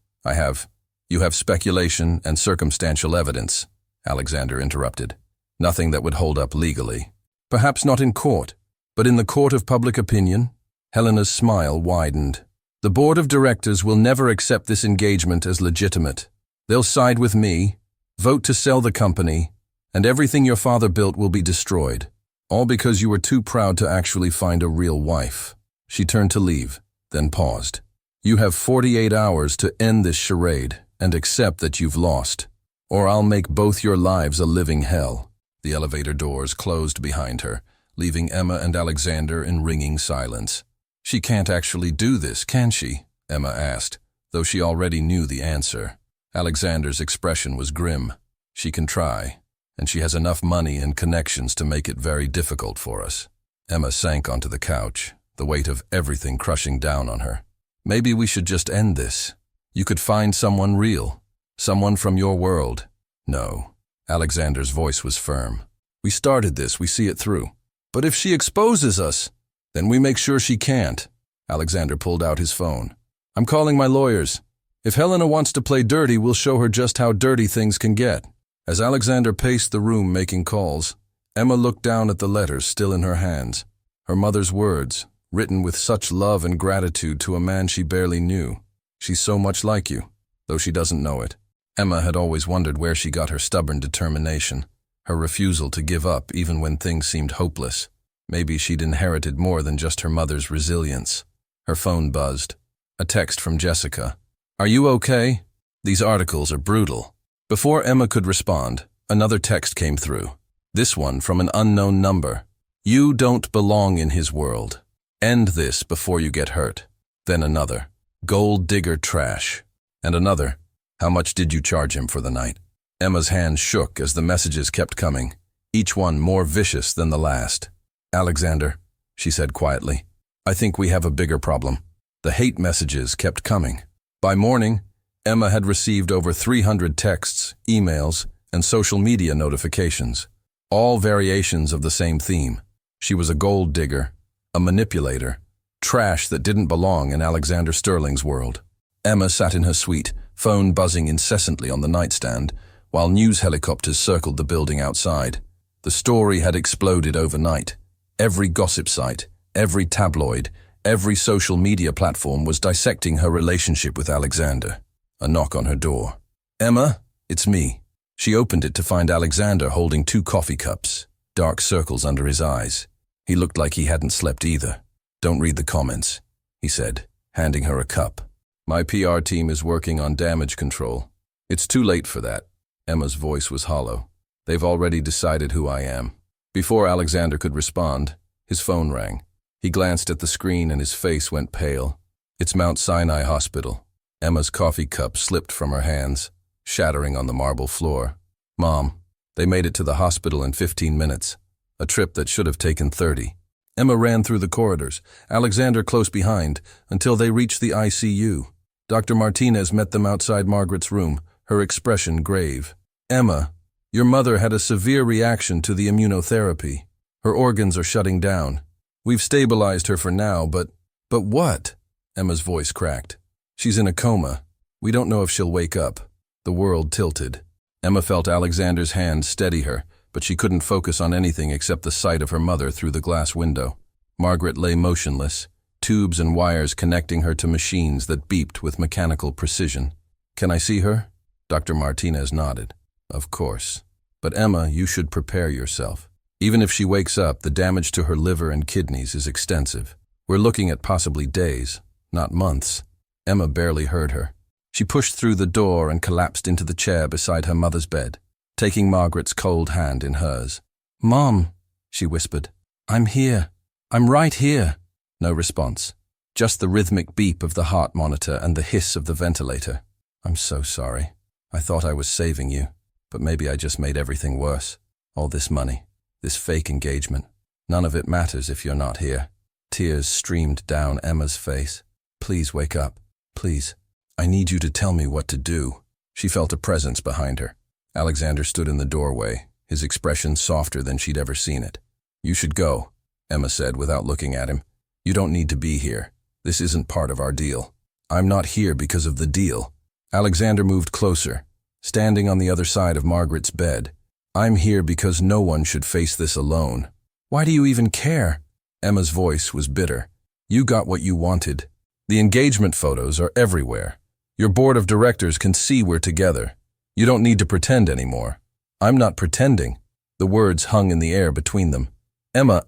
You have speculation and circumstantial evidence, Alexander interrupted. Nothing that would hold up legally. Perhaps not in court, but in the court of public opinion? Helena's smile widened. The board of directors will never accept this engagement as legitimate. They'll side with me, vote to sell the company, and everything your father built will be destroyed. All because you were too proud to actually find a real wife. She turned to leave, then paused. You have 48 hours to end this charade and accept that you've lost, or I'll make both your lives a living hell. The elevator doors closed behind her, leaving Emma and Alexander in ringing silence. She can't actually do this, can she? Emma asked, though she already knew the answer. Alexander's expression was grim. She can try, and she has enough money and connections to make it very difficult for us. Emma sank onto the couch, the weight of everything crushing down on her. Maybe we should just end this. You could find someone real, someone from your world. No. Alexander's voice was firm. We started this, we see it through. But if she exposes us, then we make sure she can't. Alexander pulled out his phone. I'm calling my lawyers. If Helena wants to play dirty, we'll show her just how dirty things can get. As Alexander paced the room making calls, Emma looked down at the letters still in her hands. Her mother's words, written with such love and gratitude to a man she barely knew. She's so much like you, though she doesn't know it. Emma had always wondered where she got her stubborn determination, her refusal to give up even when things seemed hopeless. Maybe she'd inherited more than just her mother's resilience. Her phone buzzed. A text from Jessica. Are you okay? These articles are brutal. Before Emma could respond, another text came through. This one from an unknown number. You don't belong in his world. End this before you get hurt. Then another. Gold digger trash. And another. How much did you charge him for the night? Emma's hands shook as the messages kept coming, each one more vicious than the last. Alexander, she said quietly, I think we have a bigger problem. The hate messages kept coming. By morning, Emma had received over 300 texts, emails, and social media notifications, all variations of the same theme. She was a gold digger, a manipulator, trash that didn't belong in Alexander Sterling's world. Emma sat in her suite, phone buzzing incessantly on the nightstand, while news helicopters circled the building outside. The story had exploded overnight. Every gossip site, every tabloid, every social media platform was dissecting her relationship with Alexander. A knock on her door. "Emma, it's me." She opened it to find Alexander holding 2 coffee cups, dark circles under his eyes. He looked like he hadn't slept either. "Don't read the comments," he said, handing her a cup. "My PR team is working on damage control. It's too late for that." Emma's voice was hollow. "They've already decided who I am." Before Alexander could respond, his phone rang. He glanced at the screen and his face went pale. "It's Mount Sinai Hospital." Emma's coffee cup slipped from her hands, shattering on the marble floor. "Mom, they made it to the hospital in 15 minutes. A trip that should have taken 30. Emma ran through the corridors, Alexander close behind, until they reached the ICU. Dr. Martinez met them outside Margaret's room, her expression grave. "Emma, your mother had a severe reaction to the immunotherapy. Her organs are shutting down. We've stabilized her for now, but what?" Emma's voice cracked. "She's in a coma. We don't know if she'll wake up." The world tilted. Emma felt Alexander's hand steady her, but she couldn't focus on anything except the sight of her mother through the glass window. Margaret lay motionless, tubes and wires connecting her to machines that beeped with mechanical precision. "Can I see her?" Dr. Martinez nodded. "Of course. But Emma, you should prepare yourself. Even if she wakes up, the damage to her liver and kidneys is extensive. We're looking at possibly days, not months." Emma barely heard her. She pushed through the door and collapsed into the chair beside her mother's bed, taking Margaret's cold hand in hers. "Mom," she whispered. "I'm here. I'm right here." No response. Just the rhythmic beep of the heart monitor and the hiss of the ventilator. "I'm so sorry. I thought I was saving you, but maybe I just made everything worse. All this money, this fake engagement. None of it matters if you're not here." Tears streamed down Emma's face. "Please wake up. Please. I need you to tell me what to do." She felt a presence behind her. Alexander stood in the doorway, his expression softer than she'd ever seen it. "You should go," Emma said without looking at him. "You don't need to be here. This isn't part of our deal." "I'm not here because of the deal." Alexander moved closer, standing on the other side of Margaret's bed. "I'm here because no one should face this alone." "Why do you even care?" Emma's voice was bitter. "You got what you wanted. The engagement photos are everywhere. Your board of directors can see we're together. You don't need to pretend anymore." "I'm not pretending." The words hung in the air between them. "Emma,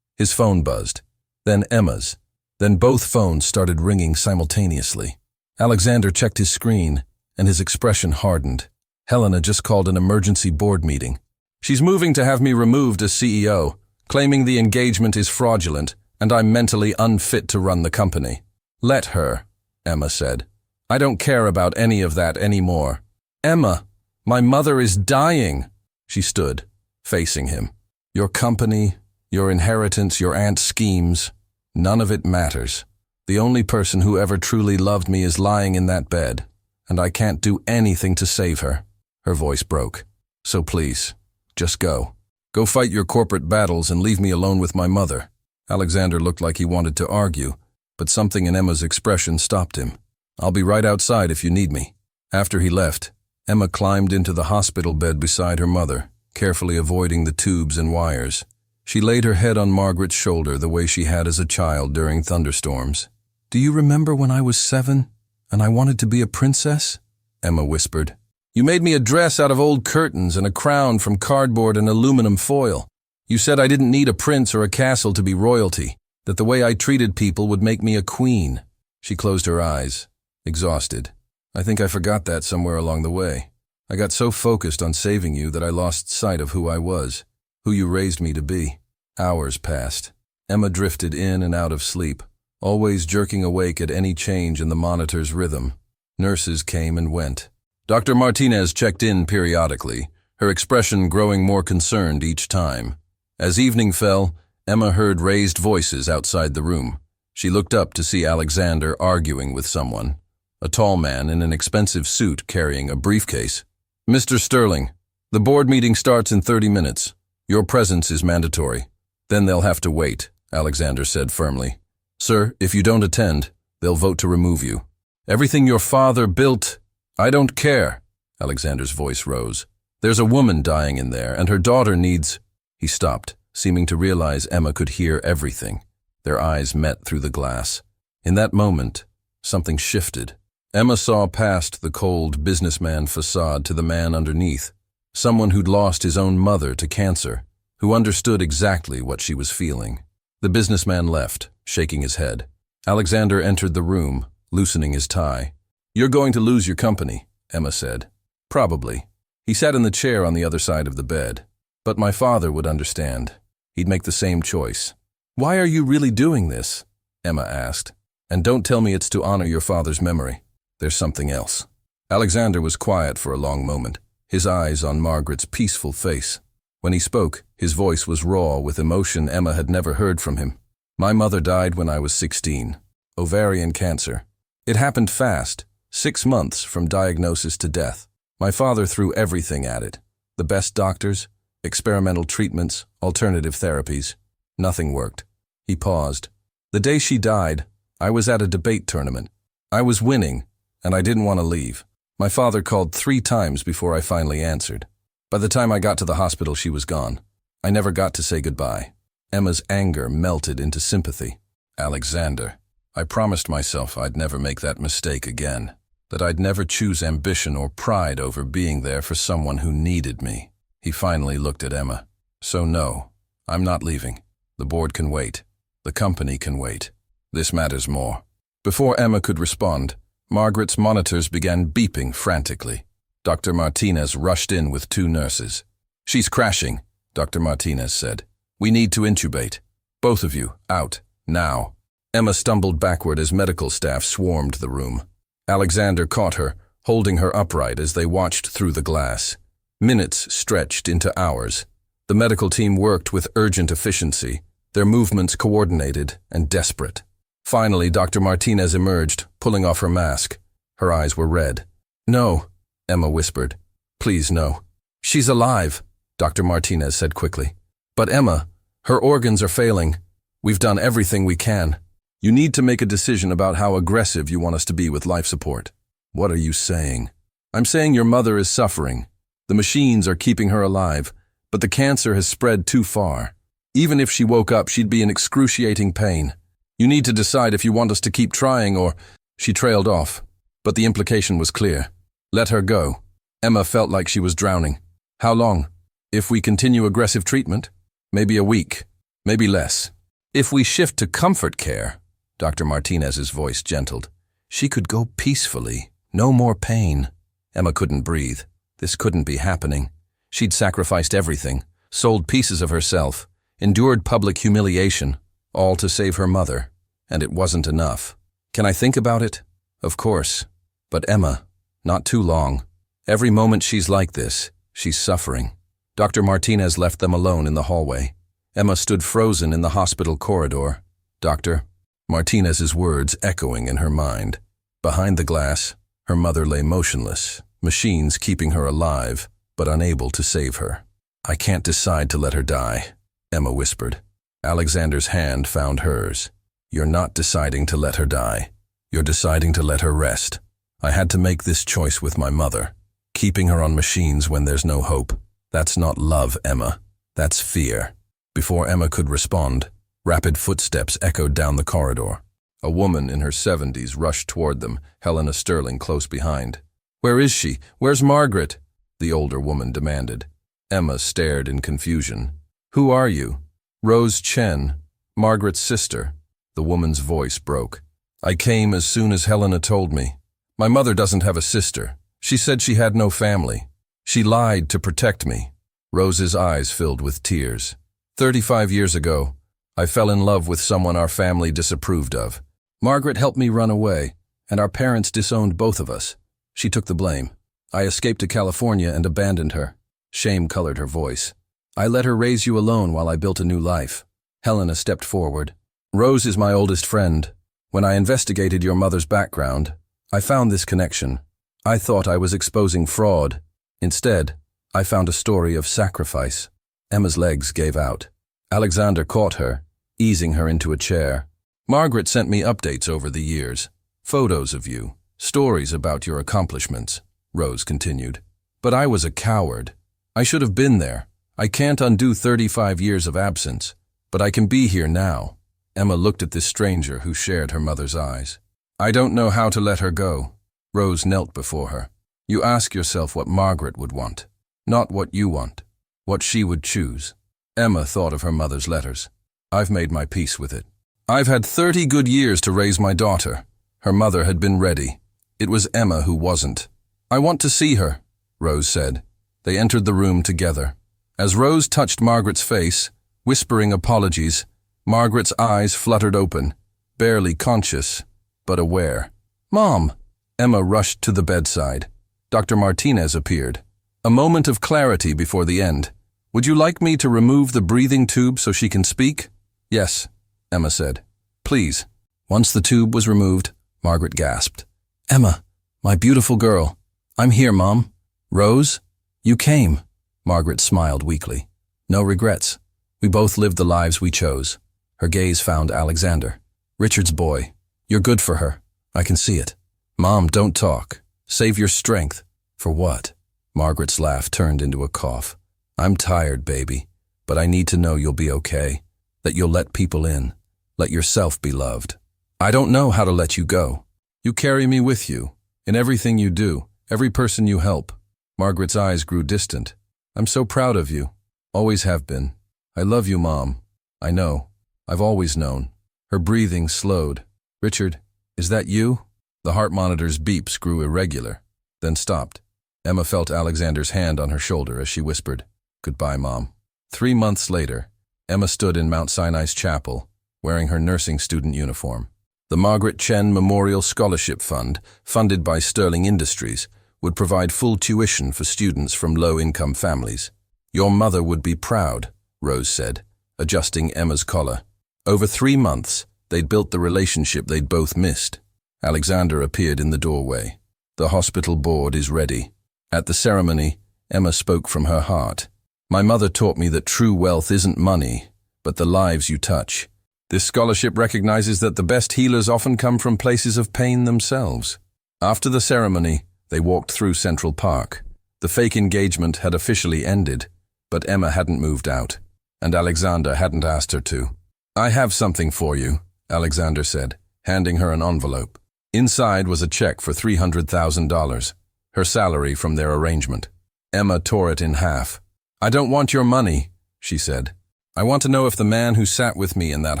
His phone buzzed. Then Emma's. Then both phones started ringing simultaneously. Alexander checked his screen, and his expression hardened. "Helena just called an emergency board meeting. She's moving to have me removed as CEO, claiming the engagement is fraudulent, and I'm mentally unfit to run the company." "Let her," Emma said. "I don't care about any of that anymore." "Emma, my mother is dying." She stood, facing him. "Your company, your inheritance, your aunt's schemes, none of it matters. The only person who ever truly loved me is lying in that bed, and I can't do anything to save her." Her voice broke. "So please, just go. Go fight your corporate battles and leave me alone with my mother." Alexander looked like he wanted to argue, but something in Emma's expression stopped him. "I'll be right outside if you need me." After he left, Emma climbed into the hospital bed beside her mother, carefully avoiding the tubes and wires. She laid her head on Margaret's shoulder the way she had as a child during thunderstorms. "Do you remember when I was 7 and I wanted to be a princess?" Emma whispered. "You made me a dress out of old curtains and a crown from cardboard and aluminum foil. You said I didn't need a prince or a castle to be royalty, that the way I treated people would make me a queen." She closed her eyes, exhausted. "I think I forgot that somewhere along the way. I got so focused on saving you that I lost sight of who I was, who you raised me to be." Hours passed. Emma drifted in and out of sleep, always jerking awake at any change in the monitor's rhythm. Nurses came and went. Dr. Martinez checked in periodically, her expression growing more concerned each time. As evening fell, Emma heard raised voices outside the room. She looked up to see Alexander arguing with someone, a tall man in an expensive suit carrying a briefcase. "Mr. Sterling, the board meeting starts in 30 minutes. Your presence is mandatory. Then they'll have to wait," Alexander said firmly. "Sir, if you don't attend, they'll vote to remove you. Everything your father built—" "I don't care." Alexander's voice rose. "There's a woman dying in there, and her daughter needs—" He stopped, seeming to realize Emma could hear everything. Their eyes met through the glass. In that moment, something shifted. Emma saw past the cold businessman facade to the man underneath, someone who'd lost his own mother to cancer, who understood exactly what she was feeling. The businessman left, shaking his head. Alexander entered the room, loosening his tie. "You're going to lose your company," Emma said. "Probably." He sat in the chair on the other side of the bed. "But my father would understand. He'd make the same choice." "Why are you really doing this?" Emma asked. "And don't tell me it's to honor your father's memory. There's something else." Alexander was quiet for a long moment, his eyes on Margaret's peaceful face. When he spoke, his voice was raw with emotion Emma had never heard from him. "My mother died when I was 16. Ovarian cancer. It happened fast, 6 months from diagnosis to death. My father threw everything at it. The best doctors, experimental treatments, alternative therapies. Nothing worked." He paused. "The day she died, I was at a debate tournament. I was winning, and I didn't want to leave. My father called 3 times before I finally answered. By the time I got to the hospital, she was gone. I never got to say goodbye." Emma's anger melted into sympathy. "Alexander, I promised myself I'd never make that mistake again, that I'd never choose ambition or pride over being there for someone who needed me." He finally looked at Emma. "So no, I'm not leaving. The board can wait. The company can wait. This matters more." Before Emma could respond, Margaret's monitors began beeping frantically. Dr. Martinez rushed in with 2 nurses. "She's crashing," Dr. Martinez said. "We need to intubate. Both of you, out, now." Emma stumbled backward as medical staff swarmed the room. Alexander caught her, holding her upright as they watched through the glass. Minutes stretched into hours. The medical team worked with urgent efficiency, their movements coordinated and desperate. Finally, Dr. Martinez emerged, pulling off her mask. Her eyes were red. "No," Emma whispered. "Please, no." "She's alive," Dr. Martinez said quickly. "But Emma, her organs are failing. We've done everything we can. You need to make a decision about how aggressive you want us to be with life support." "What are you saying?" "I'm saying your mother is suffering. The machines are keeping her alive, but the cancer has spread too far. Even if she woke up, she'd be in excruciating pain. You need to decide if you want us to keep trying or—" She trailed off, but the implication was clear. "Let her go." Emma felt like she was drowning. "How long?" "If we continue aggressive treatment, maybe a week, maybe less. If we shift to comfort care," Dr. Martinez's voice gentled, "she could go peacefully, no more pain." Emma couldn't breathe. This couldn't be happening. She'd sacrificed everything, sold pieces of herself, endured public humiliation, all to save her mother, and it wasn't enough. "Can I think about it?" "Of course. But Emma, not too long. Every moment she's like this, she's suffering." Dr. Martinez left them alone in the hallway. Emma stood frozen in the hospital corridor. "Doctor," Martinez's words echoing in her mind. Behind the glass, her mother lay motionless, machines keeping her alive, but unable to save her. "I can't decide to let her die," Emma whispered. Alexander's hand found hers. "You're not deciding to let her die. You're deciding to let her rest. I had to make this choice with my mother. Keeping her on machines when there's no hope. That's not love, Emma. That's fear." Before Emma could respond, rapid footsteps echoed down the corridor. A woman in her 70s rushed toward them, Helena Sterling close behind. "Where is she? Where's Margaret?" the older woman demanded. Emma stared in confusion. "Who are you?" "Rose Chen, Margaret's sister." The woman's voice broke. "I came as soon as Helena told me. My mother doesn't have a sister. She said she had no family. She lied to protect me." Rose's eyes filled with tears. 35 years ago, I fell in love with someone our family disapproved of. Margaret helped me run away, and our parents disowned both of us. She took the blame. I escaped to California and abandoned her." Shame colored her voice. "I let her raise you alone while I built a new life." Helena stepped forward. "Rose is my oldest friend. When I investigated your mother's background, I found this connection. I thought I was exposing fraud. Instead, I found a story of sacrifice." Emma's legs gave out. Alexander caught her, easing her into a chair. "Margaret sent me updates over the years. Photos of you, stories about your accomplishments," Rose continued. "But I was a coward. I should have been there. I can't undo 35 years of absence, but I can be here now." Emma looked at this stranger who shared her mother's eyes. "I don't know how to let her go. Rose knelt before her. You ask yourself what Margaret would want, not what you want, what she would choose. Emma thought of her mother's letters. I've made my peace with it. I've had 30 good years to raise my daughter. Her mother had been ready. It was Emma who wasn't. I want to see her, Rose said. They entered the room together. As Rose touched Margaret's face, whispering apologies, Margaret's eyes fluttered open, barely conscious, but aware. Mom! Emma rushed to the bedside. Dr. Martinez appeared. A moment of clarity before the end. Would you like me to remove the breathing tube so she can speak? Yes, Emma said. Please. Once the tube was removed, Margaret gasped. Emma, my beautiful girl. I'm here, Mom. Rose? You came. Margaret smiled weakly. No regrets. We both lived the lives we chose. Her gaze found Alexander. Richard's boy. You're good for her. I can see it. Mom, don't talk. Save your strength. For what? Margaret's laugh turned into a cough. I'm tired, baby, but I need to know you'll be okay, that you'll let people in, let yourself be loved. I don't know how to let you go. You carry me with you, in everything you do, every person you help. Margaret's eyes grew distant. I'm so proud of you. Always have been. I love you, Mom. I know. I've always known. Her breathing slowed. Richard, is that you? The heart monitor's beeps grew irregular, then stopped. Emma felt Alexander's hand on her shoulder as she whispered, Goodbye, Mom. 3 months later, Emma stood in Mount Sinai's chapel, wearing her nursing student uniform. The Margaret Chen Memorial Scholarship Fund, funded by Sterling Industries, would provide full tuition for students from low-income families. Your mother would be proud, Rose said, adjusting Emma's collar. Over 3 months, they'd built the relationship they'd both missed. Alexander appeared in the doorway. The hospital board is ready. At the ceremony, Emma spoke from her heart. My mother taught me that true wealth isn't money, but the lives you touch. This scholarship recognizes that the best healers often come from places of pain themselves. After the ceremony, they walked through Central Park. The fake engagement had officially ended, but Emma hadn't moved out, and Alexander hadn't asked her to. I have something for you, Alexander said, handing her an envelope. Inside was a check for $300,000, her salary from their arrangement. Emma tore it in half. I don't want your money, she said. I want to know if the man who sat with me in that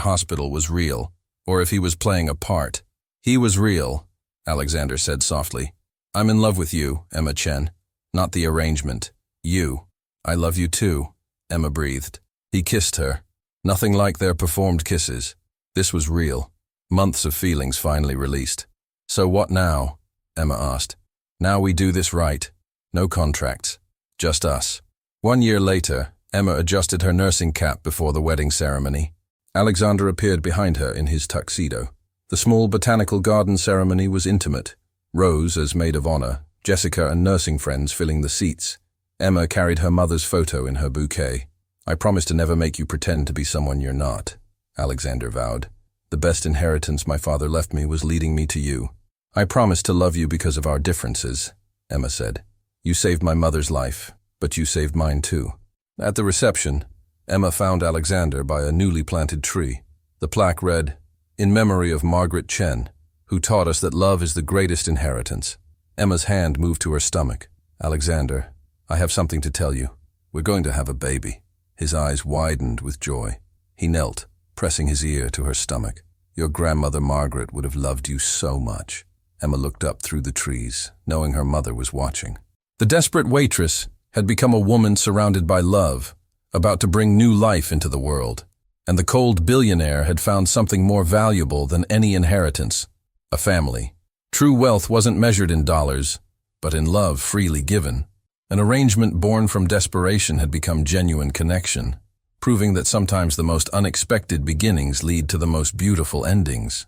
hospital was real, or if he was playing a part. He was real, Alexander said softly. I'm in love with you, Emma Chen, not the arrangement. You. I love you too, Emma breathed. He kissed her. Nothing like their performed kisses. This was real. Months of feelings finally released. So what now? Emma asked. Now we do this right. No contracts. Just us. 1 year later, Emma adjusted her nursing cap before the wedding ceremony. Alexander appeared behind her in his tuxedo. The small botanical garden ceremony was intimate. Rose as maid of honor, Jessica and nursing friends filling the seats. Emma carried her mother's photo in her bouquet. I promise to never make you pretend to be someone you're not, Alexander vowed. The best inheritance my father left me was leading me to you. I promise to love you because of our differences, Emma said. You saved my mother's life, but you saved mine too. At the reception, Emma found Alexander by a newly planted tree. The plaque read, In memory of Margaret Chen, who taught us that love is the greatest inheritance. Emma's hand moved to her stomach. Alexander, I have something to tell you. We're going to have a baby. His eyes widened with joy. He knelt, pressing his ear to her stomach. Your grandmother Margaret would have loved you so much. Emma looked up through the trees, knowing her mother was watching. The desperate waitress had become a woman surrounded by love, about to bring new life into the world. And the cold billionaire had found something more valuable than any inheritance, a family. True wealth wasn't measured in dollars, but in love freely given. An arrangement born from desperation had become genuine connection, proving that sometimes the most unexpected beginnings lead to the most beautiful endings.